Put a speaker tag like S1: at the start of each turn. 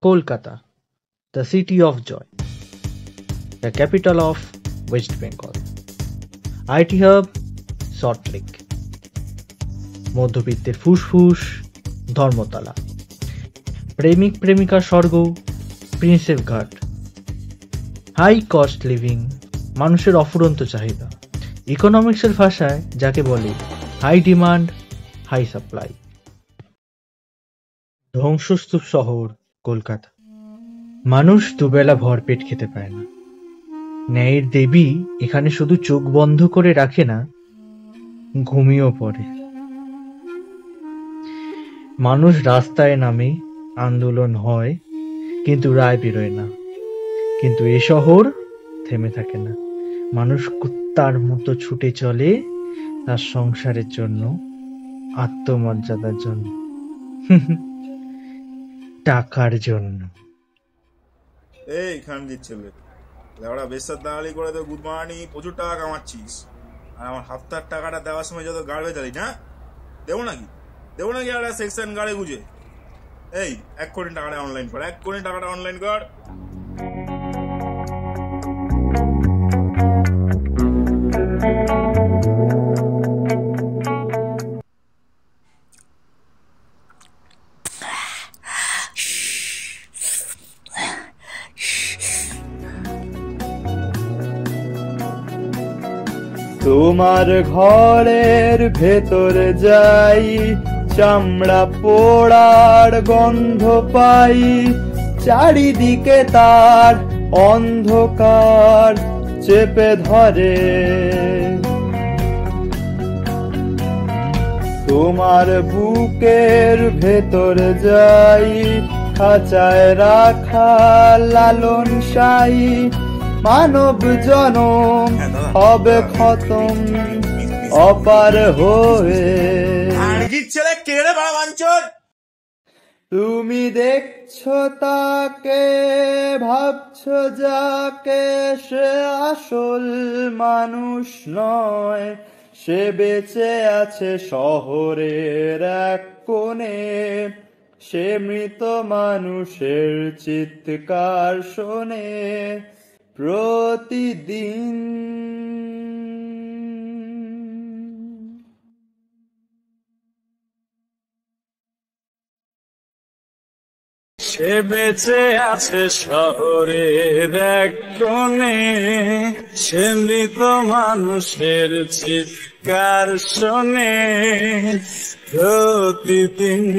S1: Kolkata, the city of joy, the capital of West Bengal. IT hub, Salt Lake, মধ্যবিত্তের ফুসফুস ধর্মতলা, প্রেমিক প্রেমিকার স্বর্গ Prinsep ঘাট, হাই কস্ট লিভিং মানুষের অফুরন্ত চাহিদা, ইকোনমিক্সের ভাষায় যাকে বলে হাই ডিমান্ড হাই সাপ্লাই। ধ্বংসস্তূপ শহর কলকাতা, মানুষ দুবেলা ভরপেট খেতে পায় না। ন্যায়ের দেবী এখানে শুধু চোখ বন্ধ করে রাখে না, ঘুমিয়েও পড়ে। মানুষ রাস্তায় নামে, আন্দোলন হয়, কিন্তু রায় বেরোয় না। কিন্তু এ শহর থেমে থাকে না। মানুষ কুত্তার মতো ছুটে চলে তার সংসারের জন্য, আত্মমর্যাদার জন্য, টাকার জন্য।
S2: এই খানজির ছেলে, ওরা বেসার দাঁড়ালি করে তো গুড মর্নিং প্রচুর টাকা কামাচ্ছিস, আর আমার হাফতার টাকাটা দেওয়ার সময় যত গাড়বে চালি না দেবো নাকি একটা সেকশন গাড়ি গুজে। এই 1 কোটি টাকাটা অনলাইন কর, 1 কোটি টাকাটা অনলাইন কর।
S3: তোমার ঘরের ভেতরে যাই, চামড়া পোড়ার গন্ধ পাই, চারিদিকে তার অন্ধকার চেপে ধরে। তোমার বুকের ভেতরে যাই, খাঁচায় রাখা লালন সাই, মানব জনম হবে খতম অপার হয়ে।
S2: ছেলে কেড়ে বাড়া বাঞ্চর,
S3: তুমি দেখছো তাকে, ভাবছো যাকে, সে আসল মানুষ নয়। সে বেঁচে আছে শহরের এক কোণে, সে মৃত মানুষের চিৎকার শোনে প্রতিদিন।
S4: সে বেঁচে আছে শহরের এক কোণে, সে মৃত মানুষের চিৎকার শোনে প্রতিদিন।